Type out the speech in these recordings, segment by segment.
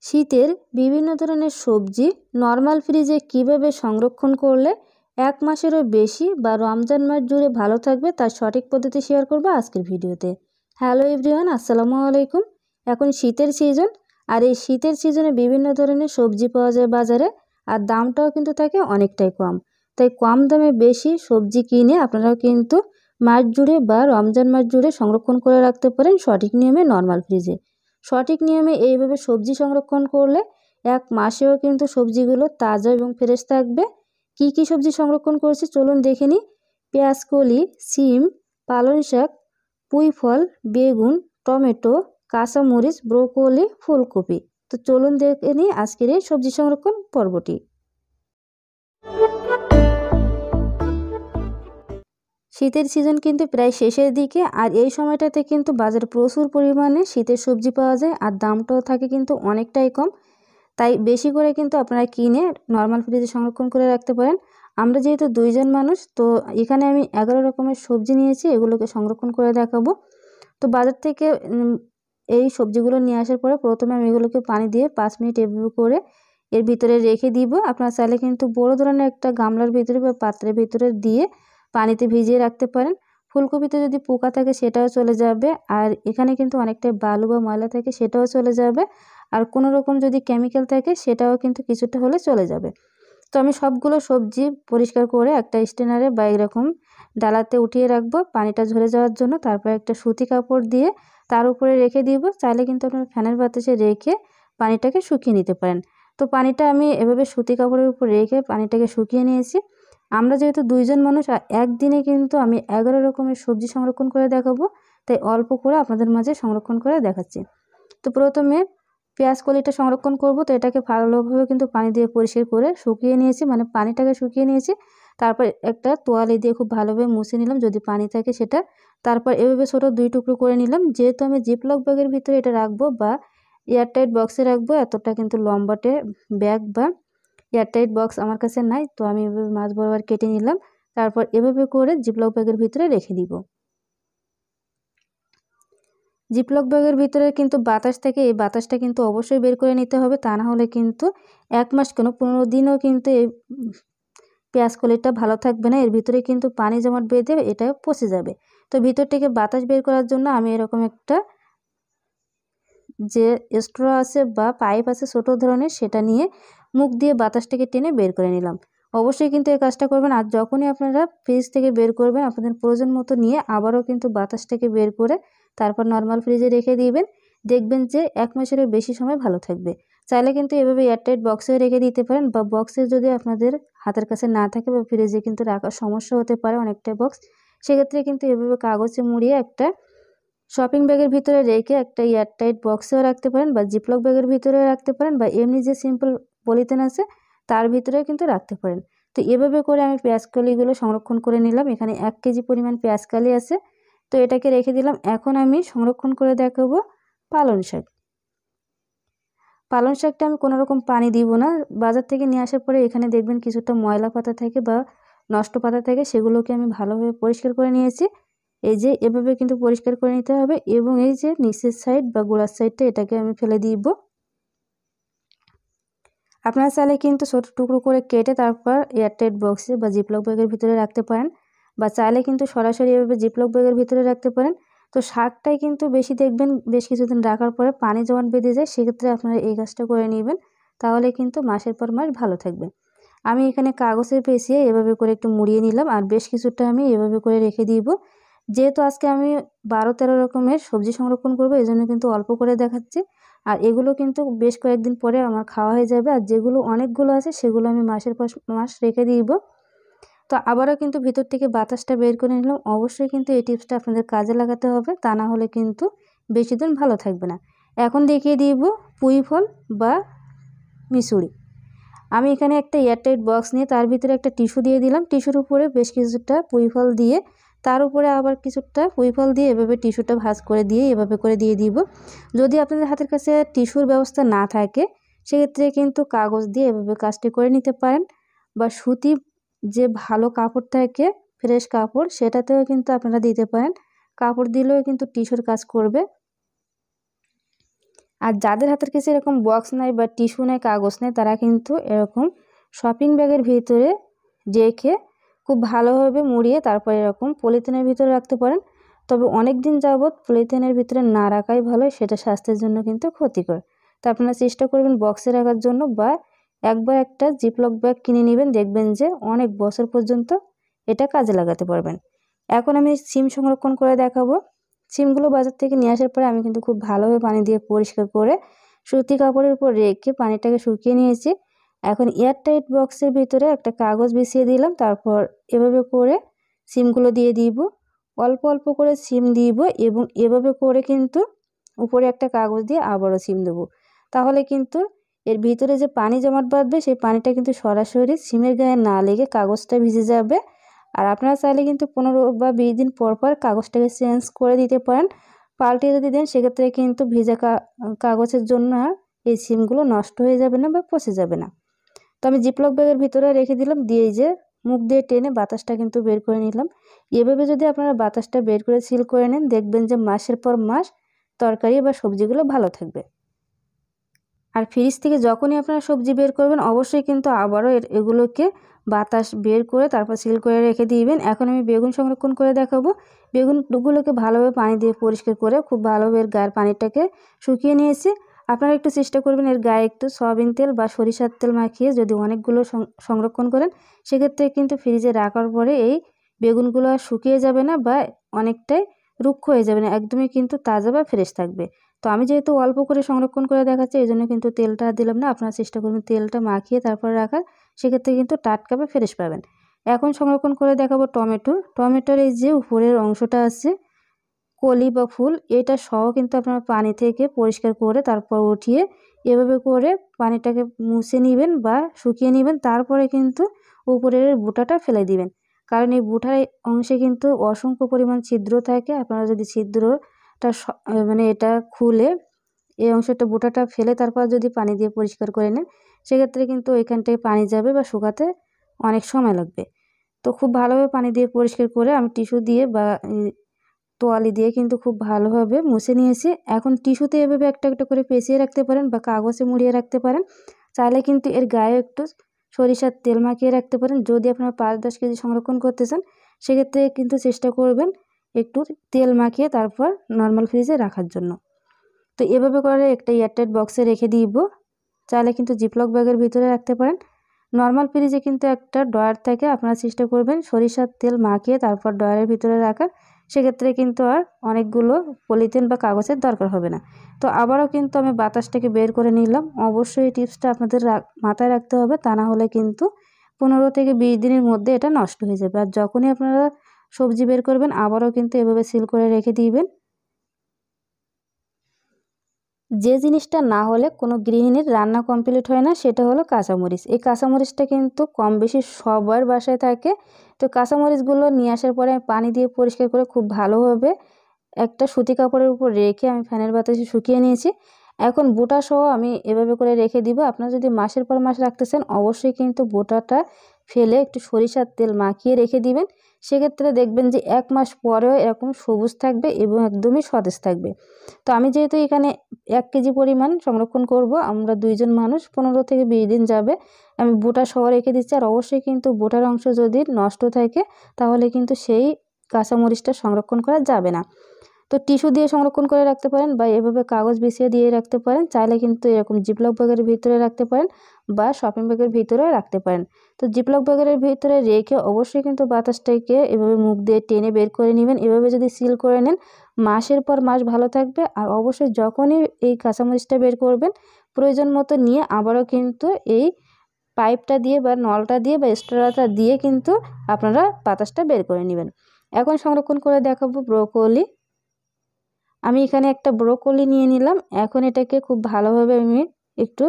শীতের বিভিন্ন ধরনের সবজি নর্মাল ফ্রিজে কিভাবে সংরক্ষণ করলে 1 মাসেরও বেশি বা রমজান মাস জুড়ে ভালো থাকবে তার সঠিক পদ্ধতি শেয়ার করব আজকের ভিডিওতে। হ্যালো এভরিওয়ান, আসসালামু আলাইকুম। এখন শীতের সিজন, আর এই শীতের সিজনে বিভিন্ন ধরনের সবজি পাওয়া যায় বাজারে, আর দামটাও কিন্তু থাকে অনেকটাই কম। তাই কম দামে বেশি সবজি কিনে আপনারাও কিন্তু মাস জুড়ে বা রমজান মাস জুড়ে সংরক্ষণ করে রাখতে পারেন সঠিক নিয়মে নর্মাল ফ্রিজে। সঠিক নিয়মে এইভাবে সবজি সংরক্ষণ করলে 1 মাসেও কিন্তু সবজিগুলো তাজা এবং ফ্রেশ থাকবে। কি কি সবজি সংরক্ষণ করেছি চলুন দেখে নিই। পেঁয়াজকলি, সিম, পালং শাক, পুঁই ফল, বেগুন, টমেটো, কাঁচামরিচ, ব্রোকলি, ফুলকপি। তো চলুন দেখে নিই আজকের এই সবজি সংরক্ষণ পর্বটি। শীতের সিজন কিন্তু প্রায় শেষের দিকে, আর এই সময়টাতে কিন্তু বাজারে প্রচুর পরিমাণে শীতের সবজি পাওয়া যায়, আর দামটাও থাকে কিন্তু অনেকটাই কম। তাই বেশি করে কিন্তু আপনারা কিনে নর্মাল ফ্রিজে সংরক্ষণ করে রাখতে পারেন। আমরা যেহেতু 2 জন মানুষ, তো এখানে আমি 11 রকমের সবজি নিয়েছি, এগুলোকে সংরক্ষণ করে দেখাবো। তো বাজার থেকে এই সবজিগুলো নিয়ে আসার পরে প্রথমে আমি এগুলোকে পানি দিয়ে 5 মিনিট এভাবে করে এর ভিতরে রেখে দিব। আপনারা চাইলে কিন্তু বড় ধরনের একটা গামলার ভিতরে বা পাত্রের ভিতরে দিয়ে পানিতে ভিজিয়ে রাখতে পারেন। ফুলকপিতে যদি পোকা থাকে সেটাও চলে যাবে, আর এখানে কিন্তু অনেকটাই বালু বা ময়লা থাকে সেটাও চলে যাবে, আর কোনো রকম যদি কেমিক্যাল থাকে সেটাও কিন্তু কিছুটা হলে চলে যাবে। তো আমি সবগুলো সবজি পরিষ্কার করে একটা স্ট্রেনারে বা এরকম ডালাতে উঠিয়ে রাখবো পানিটা ঝরে যাওয়ার জন্য। তারপর একটা সুতি কাপড় দিয়ে তার উপরে রেখে দিব। চাইলে কিন্তু আপনার ফ্যানের বাতাসে রেখে পানিটাকে শুকিয়ে নিতে পারেন। তো পানিটা আমি এভাবে সুতি কাপড়ের উপর রেখে পানিটাকে শুকিয়ে নিয়েছি। আমরা যেহেতু 2 জন মানুষ, আর একদিনে কিন্তু আমি 11 রকমের সবজি সংরক্ষণ করে দেখাবো, তাই অল্প করে আপনাদের মাঝে সংরক্ষণ করে দেখাচ্ছি। তো প্রথমে পেঁয়াজ কলিটা সংরক্ষণ করব, তো এটাকে ভালোভাবে কিন্তু পানি দিয়ে পরিষ্কার করে শুকিয়ে নিয়েছি, মানে পানিটাকে শুকিয়ে নিয়েছি। তারপর একটা তোয়ালে দিয়ে খুব ভালোভাবে মুছে নিলাম যদি পানি থাকে সেটা। তারপর এভাবে ছোট 2 টুকরো করে নিলাম। যেহেতু আমি জিপলক ব্যাগের ভিতরে এটা রাখবো বা এয়ারটাইট বক্সে রাখবো, এতটা কিন্তু লম্বাটে ব্যাগ বা এয়ারটাইট বক্স আমার কাছে নাই, তো আমি এভাবে মাছ বরাবর কেটে নিলাম। তারপর এভাবে করে জিপলক ব্যাগের ভিতরে রেখে দিব। জিপলক ব্যাগের ভিতরে কিন্তু বাতাস থাকে, এই বাতাসটা কিন্তু অবশ্যই বের করে নিতে হবে, তা না হলে কিন্তু 1 মাস কেন 15 দিনও কিন্তু এই পেঁয়াজ কলিটা ভালো থাকবে না। এর ভিতরে কিন্তু পানি জমাট বেঁধে এটা পচে যাবে। তো ভিতর থেকে বাতাস বের করার জন্য আমি এরকম একটা যে স্ট্র আছে বা পাইপ আছে ছোট ধরনের, সেটা নিয়ে মুখ দিয়ে বাতাসটাকে টেনে বের করে নিলাম। অবশ্যই কিন্তু এই কাজটা করবেন, আর যখনই আপনারা ফ্রিজ থেকে বের করবেন আপনাদের প্রয়োজন মতো নিয়ে আবারও কিন্তু বাতাসটাকে বের করে তারপর নর্মাল ফ্রিজে রেখে দিবেন। দেখবেন যে 1 মাসেরও বেশি সময় ভালো থাকবে। চাইলে কিন্তু এভাবে এয়ারটাইট বক্সে রেখে দিতে পারেন, বা বক্সে যদি আপনাদের হাতের কাছে না থাকে বা ফ্রিজে কিন্তু রাখার সমস্যা হতে পারে অনেকটা বক্স, সেক্ষেত্রে কিন্তু এভাবে কাগজে মুড়িয়ে একটা শপিং ব্যাগের ভিতরে রেখে একটা এয়ারটাইট বক্সেও রাখতে পারেন, বা জিপলক ব্যাগের ভিতরেও রাখতে পারেন, বা এমনি যে সিম্পল পলিথিন আছে তার ভিতরেও কিন্তু রাখতে পারেন। তো এভাবে করে আমি পেঁয়াজকলিগুলো সংরক্ষণ করে নিলাম। এখানে 1 কেজি পরিমাণ পেঁয়াজকলি আছে, তো এটাকে রেখে দিলাম। এখন আমি সংরক্ষণ করে দেখাবো পালং শাক। পালং শাকটা আমি কোনো রকম পানি দিব না। বাজার থেকে নিয়ে আসার পরে এখানে দেখবেন কিছুটা ময়লা পাতা থাকে বা নষ্ট পাতা থাকে, সেগুলোকে আমি ভালোভাবে পরিষ্কার করে নিয়েছি। এই যে এভাবে কিন্তু পরিষ্কার করে নিতে হবে, এবং এই যে নিচের সাইড বা গোড়ার সাইডটা এটাকে আমি ফেলে দিব। আপনারা চাইলে কিন্তু ছোট টুকরো করে কেটে তারপর এয়ারটাইট বক্সে বা জিপলক ব্যাগের ভিতরে রাখতে পারেন, বা চাইলে কিন্তু সরাসরি এভাবে জিপলক ব্যাগের ভিতরে রাখতে পারেন। তো শাকটাই কিন্তু বেশি দেখবেন বেশ কিছুদিন রাখার পরে পানি জমাট বেঁধে যায়, সেক্ষেত্রে আপনারা এই কাজটা করে নেবেন, তাহলে কিন্তু মাসের পর মাস ভালো থাকবে। আমি এখানে কাগজে পেঁচিয়ে এভাবে করে একটু মুড়িয়ে নিলাম, আর বেশ কিছুটা আমি এভাবে করে রেখে দিব। যেহেতু আজকে আমি 12-13 রকমের সবজি সংরক্ষণ করব, এই জন্য কিন্তু অল্প করে দেখাচ্ছি। আর এগুলো কিন্তু বেশ কয়েকদিন পরে আমার খাওয়া হয়ে যাবে, আর যেগুলো অনেকগুলো আছে সেগুলো আমি মাসের পর মাস রেখে দিব। তো আবারও কিন্তু ভিতর থেকে বাতাসটা বের করে নিলাম। অবশ্যই কিন্তু এই টিপসটা আপনাদের কাজে লাগাতে হবে, তা না হলে কিন্তু বেশি দিন ভালো থাকবে না। এখন দেখিয়ে দিব পুঁই ফল বা মিশুরি। আমি এখানে একটা এয়ারটাইট বক্স নিয়ে তার ভিতরে একটা টিস্যু দিয়ে দিলাম। টিস্যুর উপরে বেশ কিছুটা পুঁই ফল দিয়ে তার উপরে আবার কিছুটা পুঁই ফল দিয়ে এভাবে টিস্যুটা ভাঁজ করে দিয়ে এভাবে করে দিয়ে দিব। যদি আপনাদের হাতের কাছে টিস্যুর ব্যবস্থা না থাকে সেক্ষেত্রে কিন্তু কাগজ দিয়ে এভাবে কাজটি করে নিতে পারেন, বা সুতি যে ভালো কাপড় থাকে ফ্রেশ কাপড় সেটাতেও কিন্তু আপনারা দিতে পারেন। কাপড় দিলেও কিন্তু টিস্যুর কাজ করবে। আর যাদের হাতের কাছে এরকম বক্স নাই বা টিস্যু নাই, কাগজ নেই, তারা কিন্তু এরকম শপিং ব্যাগের ভিতরে রেখে খুব ভালোভাবে মুড়িয়ে তারপর এরকম পলিথিনের ভিতরে রাখতে পারেন। তবে অনেক দিন যাবৎ পলিথিনের ভিতরে না রাখাই ভালো, সেটা স্বাস্থ্যের জন্য কিন্তু ক্ষতিকর। তো আপনারা চেষ্টা করবেন বক্সে রাখার জন্য, বা একবার একটা জিপলক ব্যাগ কিনে নেবেন, দেখবেন যে অনেক বছর পর্যন্ত এটা কাজে লাগাতে পারবেন। এখন আমি সিম সংরক্ষণ করে দেখাবো। সিমগুলো বাজার থেকে নিয়ে আসার পরে আমি কিন্তু খুব ভালোভাবে পানি দিয়ে পরিষ্কার করে সুতি কাপড়ের উপর রেখে পানিটাকে শুকিয়ে নিয়েছি। এখন এয়ারটাইট বক্সের ভিতরে একটা কাগজ বিছিয়ে দিলাম, তারপর এভাবে করে সিমগুলো দিয়ে দিব। অল্প অল্প করে সিম দিব এবং এভাবে করে কিন্তু উপরে একটা কাগজ দিয়ে আবারও সিম দেবো। তাহলে কিন্তু এর ভিতরে যে পানি জমাট বাঁধবে সেই পানিটা কিন্তু সরাসরি সিমের গায়ে না লেগে কাগজটা ভিজে যাবে। আর আপনারা চাইলে কিন্তু 15 বা 20 দিন পর পর কাগজটাকে চেঞ্জ করে দিতে পারেন। পাল্টে যদি দেন সেক্ষেত্রে কিন্তু ভিজা কাগজের জন্য আর এই সিমগুলো নষ্ট হয়ে যাবে না বা পচে যাবে না। তো আমি জিপলক ব্যাগের ভিতরে রেখে দিলাম, দিয়ে যে মুখ দিয়ে টেনে বাতাসটা কিন্তু বের করে নিলাম। এভাবে যদি আপনারা বাতাসটা বের করে সিল করে নেন, দেখবেন যে মাসের পর মাস তরকারি বা সবজিগুলো ভালো থাকবে। আর ফ্রিজ থেকে যখনই আপনারা সবজি বের করবেন অবশ্যই কিন্তু আবারও এগুলোকে বাতাস বের করে তারপর সিল করে রেখে দিবেন। এখন আমি বেগুন সংরক্ষণ করে দেখাবো। বেগুনগুলোকে ভালোভাবে পানি দিয়ে পরিষ্কার করে খুব ভালোভাবে এর গায়ের পানিটাকে শুকিয়ে নিয়েছি। আপনারা একটু চেষ্টা করবেন এর গায়ে একটু সয়াবিন তেল বা সরিষার তেল মাখিয়ে যদি অনেকগুলো সংরক্ষণ করেন, সেক্ষেত্রে কিন্তু ফ্রিজে রাখার পরে এই বেগুনগুলো আর শুকিয়ে যাবে না বা অনেকটাই রুক্ষ হয়ে যাবে না, একদমই কিন্তু তাজা বা ফ্রেশ থাকবে। তো আমি যেহেতু অল্প করে সংরক্ষণ করে দেখাচ্ছি এই জন্য কিন্তু তেলটা দিলাম না। আপনারা চেষ্টা করবেন তেলটা মাখিয়ে তারপর রাখার, সেক্ষেত্রে কিন্তু টাটকা বা ফ্রেশ পাবেন। এখন সংরক্ষণ করে দেখাবো টমেটো। টমেটোর এই যে উপরের অংশটা আছে কলি বা ফুল, এটা সহ কিন্তু আপনারা পানি থেকে পরিষ্কার করে তারপর উঠিয়ে এভাবে করে পানিটাকে মুছে নেবেন বা শুকিয়ে নেবেন। তারপরে কিন্তু উপরের বুটাটা ফেলে দিবেন, কারণ এই বুটার অংশে কিন্তু অসংখ্য পরিমাণ ছিদ্র থাকে। আপনারা যদি ছিদ্রটা মানে এটা খুলে এই অংশটা বুটাটা ফেলে তারপর যদি পানি দিয়ে পরিষ্কার করে নেন, সেক্ষেত্রে কিন্তু ওইখানটায় পানি যাবে বা শুকাতে অনেক সময় লাগবে। তো খুব ভালোভাবে পানি দিয়ে পরিষ্কার করে আমি টিস্যু দিয়ে বা তোয়ালি দিয়ে কিন্তু খুব ভালোভাবে মুছে নিয়েছি। এখন টিস্যুতে এভাবে একটা একটা করে পেঁচিয়ে রাখতে পারেন বা কাগজে মুড়িয়ে রাখতে পারেন। চাইলে কিন্তু এর গায়ে একটু সরিষার তেল মাখিয়ে রাখতে পারেন। যদি আপনারা 5-10 কেজি সংরক্ষণ করতে চান, সেক্ষেত্রে কিন্তু চেষ্টা করবেন একটু তেল মাখিয়ে তারপর নর্মাল ফ্রিজে রাখার জন্য। তো এভাবে করে একটা এয়ারটাইট বক্সে রেখে দিব। চাইলে কিন্তু জিপলক ব্যাগের ভিতরে রাখতে পারেন। নর্মাল ফ্রিজে কিন্তু একটা ড্রয়ার থাকে, আপনারা চেষ্টা করবেন সরিষার তেল মাখিয়ে তারপর ড্রয়ারের ভিতরে রাখার, সেক্ষেত্রে কিন্তু আর অনেকগুলো পলিথিন বা কাগজের দরকার হবে না। তো আবারও কিন্তু আমি বাতাসটাকে বের করে নিলাম। অবশ্যই এই টিপসটা আপনাদের মাথায় রাখতে হবে, তা না হলে কিন্তু 15 থেকে 20 দিনের মধ্যে এটা নষ্ট হয়ে যাবে। আর যখনই আপনারা সবজি বের করবেন আবারও কিন্তু এভাবে সিল করে রেখে দিবেন। যে জিনিসটা না হলে কোনো গৃহিণীর রান্না কমপ্লিট হয় না, সেটা হলো কাঁচামরিচ। এই কাঁচামরিচটা কিন্তু কম বেশি সবার বাসায় থাকে। তো কাঁচামরিচগুলো নিয়ে আসার পরে আমি পানি দিয়ে পরিষ্কার করে খুব ভালোভাবে একটা সুতি কাপড়ের উপর রেখে আমি ফ্যানের বাতাসে শুকিয়ে নিয়েছি। এখন বোটা সহ আমি এভাবে করে রেখে দিব। আপনারা যদি মাসের পর মাস রাখতে চান অবশ্যই কিন্তু বোটাটা ফেলে একটু সরিষার তেল মাখিয়ে রেখে দিবেন। সেক্ষেত্রে দেখবেন যে 1 মাস পরেও এরকম সবুজ থাকবে এবং একদমই সতেজ থাকবে। তো আমি যেহেতু এখানে 1 কেজি পরিমাণ সংরক্ষণ করব, আমরা 2 জন মানুষ, 15 থেকে 20 দিন যাবে, আমি বোটা সহ রেখে দিচ্ছি। আর অবশ্যই কিন্তু বোটার অংশ যদি নষ্ট থাকে তাহলে কিন্তু সেই কাঁচামরিচটা সংরক্ষণ করা যাবে না। তো টিস্যু দিয়ে সংরক্ষণ করে রাখতে পারেন বা এভাবে কাগজ বিছিয়ে দিয়ে রাখতে পারেন। চাইলে কিন্তু এরকম জিপলক ব্যাগের ভিতরে রাখতে পারেন বা শপিং ব্যাগের ভিতরেও রাখতে পারেন। তো জিপলক ব্যাগের ভিতরে রেখে অবশ্যই কিন্তু বাতাসটাকে এভাবে মুখ দিয়ে টেনে বের করে নেবেন। এভাবে যদি সিল করে নেন মাসের পর মাস ভালো থাকবে। আর অবশ্যই যখনই এই কাঁচামরিচটা বের করবেন প্রয়োজন মতো নিয়ে আবারও কিন্তু এই পাইপটা দিয়ে বা নলটা দিয়ে বা স্ট্রটা দিয়ে কিন্তু আপনারা বাতাসটা বের করে নেবেন। এখন সংরক্ষণ করে দেখাবো ব্রোকলি। আমি এখানে একটা ব্রোকলি নিয়ে নিলাম। এখন এটাকে খুব ভালোভাবে আমি একটু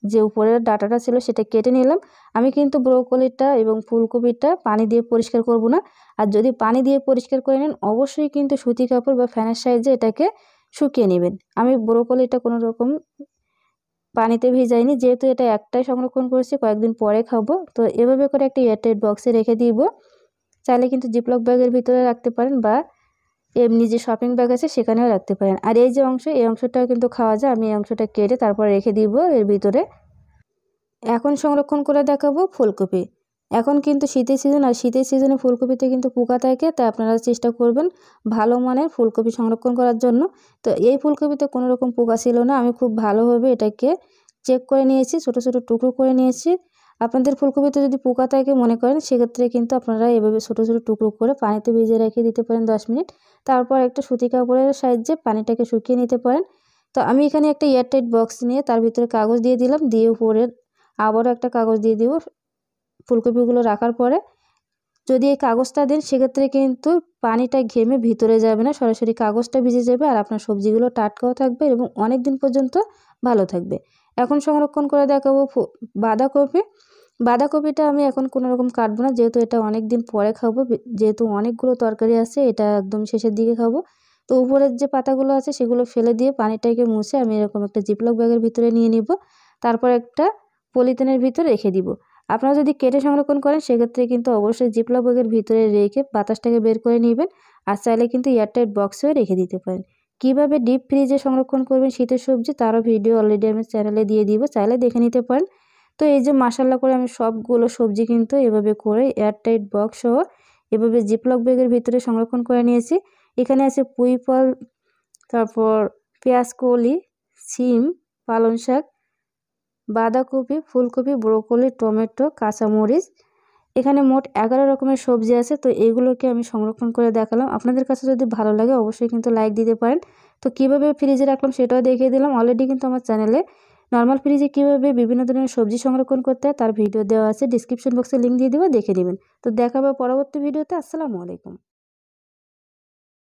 যে উপরের ডাঁটাটা ছিল সেটা কেটে নিলাম। আমি কিন্তু ব্রোকলিটা এবং ফুলকপিটা পানি দিয়ে পরিষ্কার করব না। আর যদি পানি দিয়ে পরিষ্কার করে নেন অবশ্যই কিন্তু সুতি কাপড় বা ফ্যানের সাহায্যে এটাকে শুকিয়ে নেবেন। আমি ব্রোকলিটা কোনো রকম পানিতে ভিজাইনি, যেহেতু এটা একটাই সংরক্ষণ করেছি, কয়েকদিন পরে খাবো। তো এভাবে করে একটা এয়ারটাইট বক্সে রেখে দিব। চাইলে কিন্তু জিপলক ব্যাগের ভিতরে রাখতে পারেন বা এমনি যে শপিং ব্যাগ আছে সেখানেও রাখতে পারেন। আর এই যে এই অংশটাও কিন্তু খাওয়া যায়। আমি এই অংশটা কেটে তারপর রেখে দিব এর ভিতরে। এখন সংরক্ষণ করে দেখাবো ফুলকপি। এখন কিন্তু শীতের সিজন, আর শীতের সিজনে ফুলকপিতে কিন্তু পোকা থাকে, তাই আপনারা চেষ্টা করবেন ভালো মানের ফুলকপি সংরক্ষণ করার জন্য। তো এই ফুলকপিতে কোনো রকম পোকা ছিল না। আমি খুব ভালোভাবে এটাকে চেক করে নিয়েছি, ছোটো ছোটো টুকরো করে নিয়েছি। আপনাদের ফুলকপিতে যদি পোকা থাকে মনে করেন, সেক্ষেত্রে কিন্তু আপনারা এভাবে ছোটো ছোটো টুকরো করে পানিতে ভিজিয়ে রেখে দিতে পারেন 10 মিনিট। তারপর একটা সুতি কাপড়ের সাহায্যে পানিটাকে শুকিয়ে নিতে পারেন। তো আমি এখানে একটা এয়ারটাইট বক্স নিয়ে তার ভিতরে কাগজ দিয়ে দিলাম, দিয়ে উপরে আবারও একটা কাগজ দিয়ে দিব ফুলকপিগুলো রাখার পরে। যদি এই কাগজটা দেন সেক্ষেত্রে কিন্তু পানিটা ঘেমে ভিতরে যাবে না, সরাসরি কাগজটা ভিজে যাবে, আর আপনার সবজিগুলো টাটকাও থাকবে এবং অনেক দিন পর্যন্ত ভালো থাকবে। এখন সংরক্ষণ করে দেখাবো বাঁধাকপি। বাঁধাকপিটা আমি এখন কোনো রকম কাটবো না, যেহেতু এটা অনেক দিন পরে খাবো, যেহেতু অনেকগুলো তরকারি আছে, এটা একদম শেষের দিকে খাবো। তো উপরের যে পাতাগুলো আছে সেগুলো ফেলে দিয়ে পানিটাকে মুছে আমি এরকম একটা জিপলক ব্যাগের ভিতরে নিয়ে নিব, তারপর একটা পলিথিনের ভিতরে রেখে দিব। আপনারা যদি কেটে সংরক্ষণ করেন সেক্ষেত্রে কিন্তু অবশ্যই জিপলক ব্যাগের ভিতরে রেখে বাতাসটাকে বের করে নেবেন, আর চাইলে কিন্তু এয়ারটাইট বক্সেও রেখে দিতে পারেন। কীভাবে ডিপ ফ্রিজে সংরক্ষণ করবেন শীতের সবজি তারও ভিডিও অলরেডি আমি চ্যানেলে দিয়ে দিব, চাইলে দেখে নিতে পারেন। তো এই যে মাশাআল্লাহ করে আমি সবগুলো সবজি কিন্তু এভাবে করে এয়ারটাইট বক্স সহ এভাবে জিপলক ব্যাগের ভিতরে সংরক্ষণ করে নিয়েছি। এখানে আছে পুঁই ফল, তারপর পেঁয়াজ কলি, সিম, পালং শাক, বাঁধাকপি, ফুলকপি, ব্রোকলি, টমেটো, কাঁচামরিচ। এখানে মোট 11 রকমের সবজি আছে। তো এগুলোকে আমি সংরক্ষণ করে দেখালাম। আপনাদের কাছে যদি ভালো লাগে অবশ্যই কিন্তু লাইক দিতে পারেন। তো কীভাবে ফ্রিজে রাখলাম সেটাও দেখিয়ে দিলাম। অলরেডি কিন্তু আমার চ্যানেলে নর্মাল ফ্রিজে কীভাবে বিভিন্ন ধরনের সবজি সংরক্ষণ করতে হয় তার ভিডিও দেওয়া আছে, ডিসক্রিপশন বক্সে লিঙ্ক দিয়ে দেবো, দেখে নেবেন। তো দেখা হবে পরবর্তী ভিডিওতে। আসসালামু আলাইকুম।